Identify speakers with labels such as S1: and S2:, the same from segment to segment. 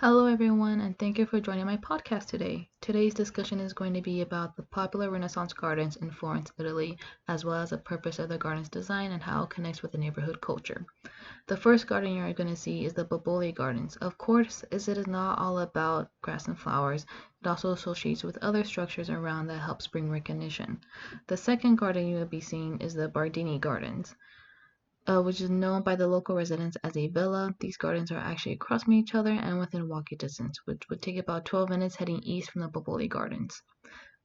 S1: Hello, everyone, and thank you for joining my podcast today. Today's discussion is going to be about the popular Renaissance gardens in Florence, Italy, as well as the purpose of the garden's design and how it connects with the neighborhood culture. The first garden you're going to see is the Boboli Gardens. Of course, as it is not all about grass and flowers, it also associates with other structures around that helps bring recognition. The second garden you will be seeing is the Bardini Gardens, which is known by the local residents as a villa. These gardens are actually across from each other and within walking distance, which would take about 12 minutes heading east from the Boboli Gardens.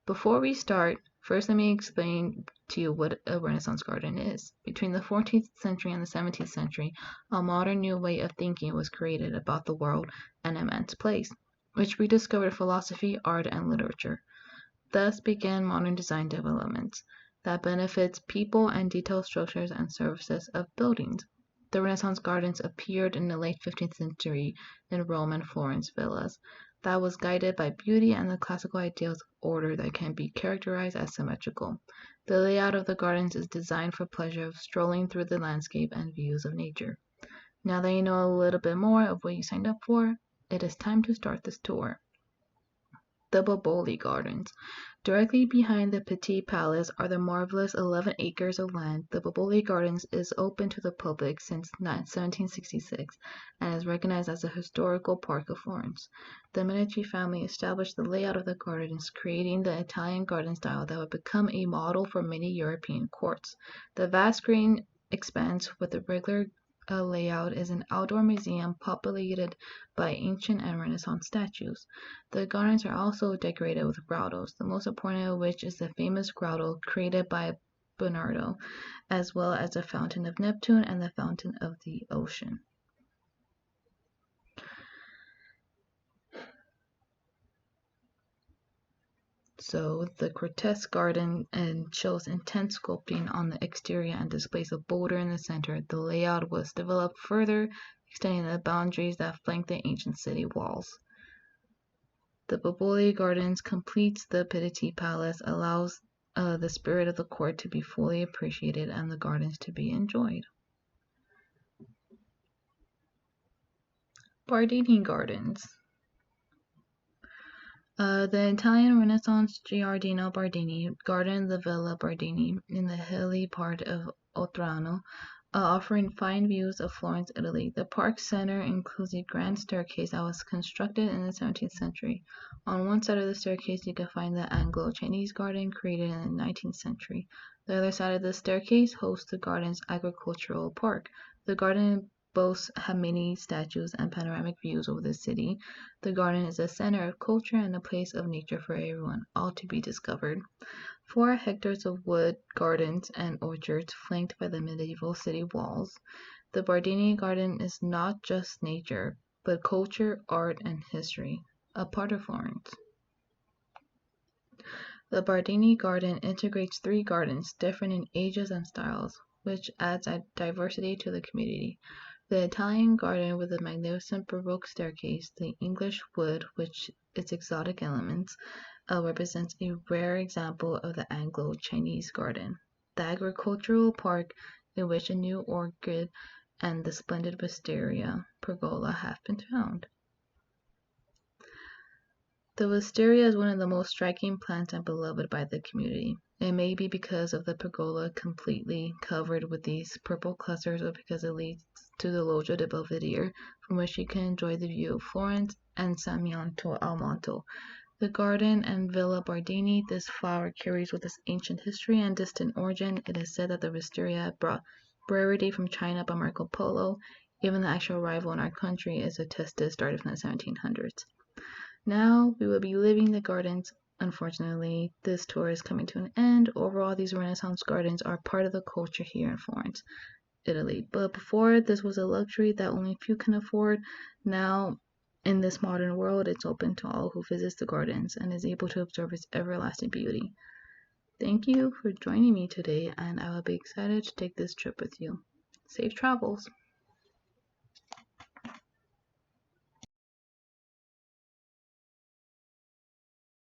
S1: Before we start, first let me explain to you what a Renaissance garden is. Between the 14th century and the 17th century, a modern new way of thinking was created about the world and a man's place, which rediscovered philosophy, art, and literature. Thus began modern design developments that benefits people and detailed structures and surfaces of buildings. The Renaissance gardens appeared in the late 15th century in Rome and Florence villas that was guided by beauty and the classical ideals of order that can be characterized as symmetrical. The layout of the gardens is designed for pleasure of strolling through the landscape and views of nature. Now that you know a little bit more of what you signed up for, it is time to start this tour. The Boboli Gardens. Directly behind the Petit Palace are the marvelous 11 acres of land. The Boboli Gardens is open to the public since 1766 and is recognized as a historical park of Florence. The Medici family established the layout of the gardens, creating the Italian garden style that would become a model for many European courts. The vast green expanse with the regular layout is an outdoor museum populated by ancient and Renaissance statues. The gardens are also decorated with grottos, the most important of which is the famous grotto created by Bernardo, as well as the Fountain of Neptune and the Fountain of the Ocean. So the Cortez Garden shows intense sculpting on the exterior and displays a boulder in the center. The layout was developed further, extending the boundaries that flank the ancient city walls. The Boboli Gardens completes the Petit Palace, allows the spirit of the court to be fully appreciated and the gardens to be enjoyed. Bardini Gardens. The Italian Renaissance Giardino Bardini garden, the Villa Bardini, in the hilly part of Oltrarno, offering fine views of Florence, Italy. The park center includes a grand staircase that was constructed in the 17th century. On one side of the staircase, you can find the Anglo-Chinese garden created in the 19th century. The other side of the staircase hosts the garden's agricultural park. The garden boasts many statues and panoramic views over the city. The garden is a center of culture and a place of nature for everyone, all to be discovered. 4 hectares of wood, gardens, and orchards flanked by the medieval city walls. The Bardini Garden is not just nature, but culture, art, and history, a part of Florence. The Bardini Garden integrates 3 gardens, different in ages and styles, which adds a diversity to the community. The Italian garden with a magnificent Baroque staircase, the English wood, which its exotic elements, represents a rare example of the Anglo-Chinese garden. The agricultural park, in which a new orchid and the splendid wisteria pergola have been found. The wisteria is one of the most striking plants and beloved by the community. It may be because of the pergola completely covered with these purple clusters or because it leads to the Loggia del Belvedere, from which you can enjoy the view of Florence and San Miniato al Monte. The garden and Villa Bardini, this flower carries with its ancient history and distant origin. It is said that the wisteria brought rarity from China by Marco Polo. Even the actual arrival in our country is attested started from the 1700s. Now we will be leaving the gardens. Unfortunately, this tour is coming to an end. Overall, these Renaissance gardens are part of the culture here in Florence, Italy. But before, this was a luxury that only few can afford. Now, in this modern world, it's open to all who visits the gardens and is able to observe its everlasting beauty. Thank you for joining me today, and I will be excited to take this trip with you. Safe travels!